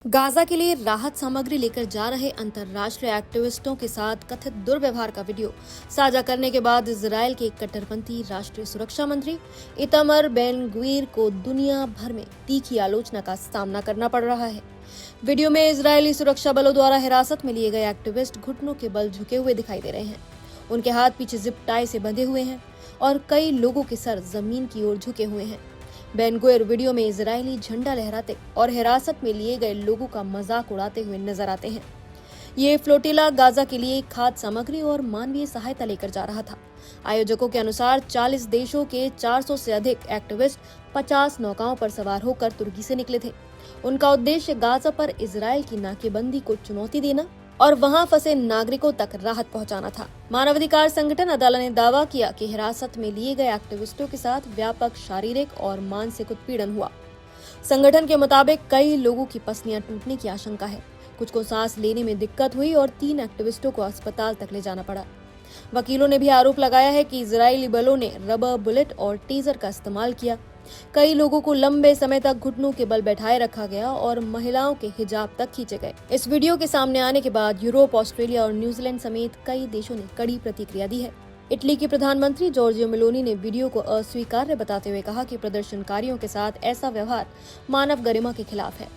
Gaza के लिए राहत सामग्री लेकर जा रहे अंतर्राष्ट्रीय एक्टिविस्टों के साथ कथित दुर्व्यवहार का वीडियो साझा करने के बाद इजरायल के कट्टरपंथी राष्ट्रीय सुरक्षा मंत्री इतामर बेन ग्वीर को दुनिया भर में तीखी आलोचना का सामना करना पड़ रहा है। वीडियो में इजरायली सुरक्षा बलों द्वारा हिरासत में लिए गए एक्टिविस्ट घुटनों के बल झुके हुए दिखाई दे रहे हैं। उनके हाथ पीछे जिप टाई से बंधे हुए हैं और कई लोगों के सर जमीन की ओर झुके हुए हैं। बेन ग्वीर वीडियो में इजरायली झंडा लहराते और हिरासत में लिए गए लोगों का मजाक उड़ाते हुए नजर आते हैं। ये फ्लोटिला गाजा के लिए खाद्य सामग्री और मानवीय सहायता लेकर जा रहा था। आयोजकों के अनुसार 40 देशों के 400 से अधिक एक्टिविस्ट 50 नौकाओं पर सवार होकर तुर्की से निकले थे। उनका उद्देश्य गाजा पर इजरायल की नाकेबंदी को चुनौती देना और वहां फंसे नागरिकों तक राहत पहुंचाना था। मानवाधिकार संगठन अदालत ने दावा किया कि हिरासत में लिए गए एक्टिविस्टों के साथ व्यापक शारीरिक और मानसिक उत्पीड़न हुआ। संगठन के मुताबिक कई लोगों की पसलियां टूटने की आशंका है। कुछ को सांस लेने में दिक्कत हुई और 3 एक्टिविस्टों को अस्पताल तक ले जाना पड़ा। वकीलों ने भी आरोप लगाया है कि इजरायली बलों ने रबर बुलेट और टीजर का इस्तेमाल किया। कई लोगों को लंबे समय तक घुटनों के बल बैठाए रखा गया और महिलाओं के हिजाब तक खींचे गए। इस वीडियो के सामने आने के बाद यूरोप, ऑस्ट्रेलिया और न्यूजीलैंड समेत कई देशों ने कड़ी प्रतिक्रिया दी है। इटली के प्रधानमंत्री जॉर्जिया मेलोनी ने वीडियो को अस्वीकार्य बताते हुए कहा कि प्रदर्शनकारियों के साथ ऐसा व्यवहार मानव गरिमा के खिलाफ है।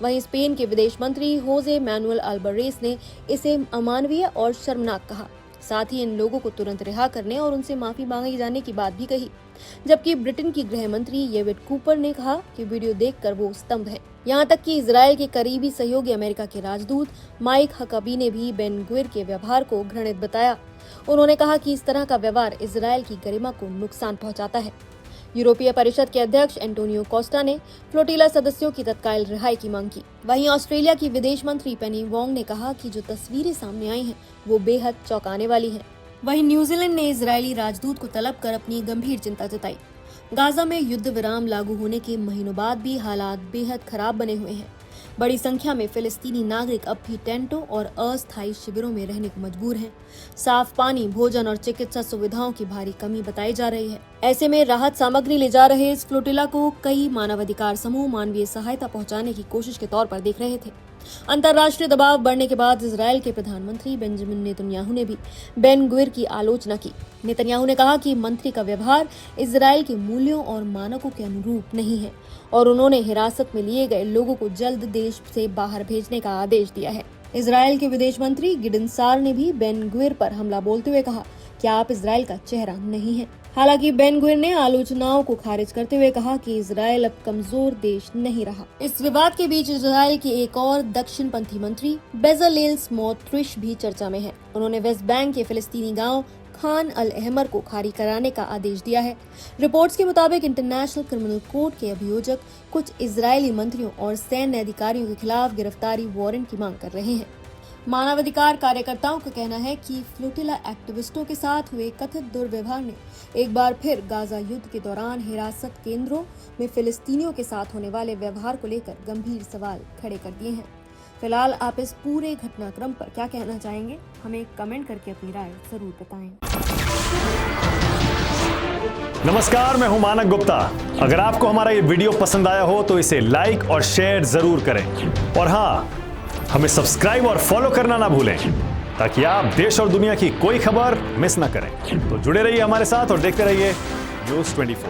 वहीं स्पेन के विदेश मंत्री होजे मैनुअल अल्बारेस ने इसे अमानवीय और शर्मनाक कहा। साथ ही इन लोगों को तुरंत रिहा करने और उनसे माफी मांगे जाने की बात भी कही। जबकि ब्रिटेन की गृह मंत्री येविट कूपर ने कहा कि वीडियो देखकर वो स्तंभ है। यहाँ तक कि इजरायल के करीबी सहयोगी अमेरिका के राजदूत माइक हकाबी ने भी बेन ग्वीर के व्यवहार को घृणित बताया। उन्होंने कहा कि इस तरह का व्यवहार इजरायल की गरिमा को नुकसान पहुंचाता है। यूरोपीय परिषद के अध्यक्ष एंटोनियो कोस्टा ने फ्लोटिला सदस्यों की तत्काल रिहाई की मांग की। वहीं ऑस्ट्रेलिया की विदेश मंत्री पेनी वोंग ने कहा कि जो तस्वीरें सामने आई हैं वो बेहद चौंकाने वाली हैं। वहीं न्यूजीलैंड ने इजरायली राजदूत को तलब कर अपनी गंभीर चिंता जताई। गाजा में युद्ध विराम लागू होने के महीनों बाद भी हालात बेहद खराब बने हुए हैं। बड़ी संख्या में फिलिस्तीनी नागरिक अब भी टेंटों और अस्थायी शिविरों में रहने को मजबूर हैं। साफ पानी, भोजन और चिकित्सा सुविधाओं की भारी कमी बताई जा रही है। ऐसे में राहत सामग्री ले जा रहे इस फ्लोटिला को कई मानवाधिकार समूह मानवीय सहायता पहुंचाने की कोशिश के तौर पर देख रहे थे। अंतर्राष्ट्रीय दबाव बढ़ने के बाद इजरायल के प्रधानमंत्री बेंजामिन नेतन्याहू ने भी बेन ग्वीर की आलोचना की। नेतन्याहू ने कहा कि मंत्री का व्यवहार इजरायल के मूल्यों और मानकों के अनुरूप नहीं है और उन्होंने हिरासत में लिए गए लोगों को जल्द देश से बाहर भेजने का आदेश दिया है। इजरायल के विदेश मंत्री गिडेन सार ने भी बेन ग्वीर पर हमला बोलते हुए कहा कि आप इजरायल का चेहरा नहीं है। हालांकि बेन ग्वीर ने आलोचनाओं को खारिज करते हुए कहा कि इजरायल अब कमजोर देश नहीं रहा। इस विवाद के बीच इजरायल के एक और दक्षिणपंथी मंत्री बेज़लेल स्मोट्रिच भी चर्चा में है। उन्होंने वेस्ट बैंक के फिलिस्तीनी गांव खान अल अहमर को खाली कराने का आदेश दिया है। रिपोर्ट्स के मुताबिक इंटरनेशनल क्रिमिनल कोर्ट के अभियोजक कुछ इजरायली मंत्रियों और सैन्य अधिकारियों के खिलाफ गिरफ्तारी वारंट की मांग कर रहे हैं। मानवाधिकार कार्यकर्ताओं का कहना है कि फ्लोटिला एक्टिविस्टों के साथ हुए कथित दुर्व्यवहार ने एक बार फिर गाजा युद्ध के दौरान हिरासत केंद्रों में फिलिस्तीनियों के साथ होने वाले व्यवहार को लेकर गंभीर सवाल खड़े कर दिए हैं। फिलहाल आप इस पूरे घटनाक्रम पर क्या कहना चाहेंगे? हमें कमेंट करके अपनी राय जरूर बताएं। नमस्कार, मैं हूं मानक गुप्ता। अगर आपको हमारा ये वीडियो पसंद आया हो तो इसे लाइक और शेयर जरूर करें और हाँ, हमें सब्सक्राइब और फॉलो करना ना भूलें ताकि आप देश और दुनिया की कोई खबर मिस ना करें। तो जुड़े रहिए हमारे साथ और देखते रहिए न्यूज़ 24।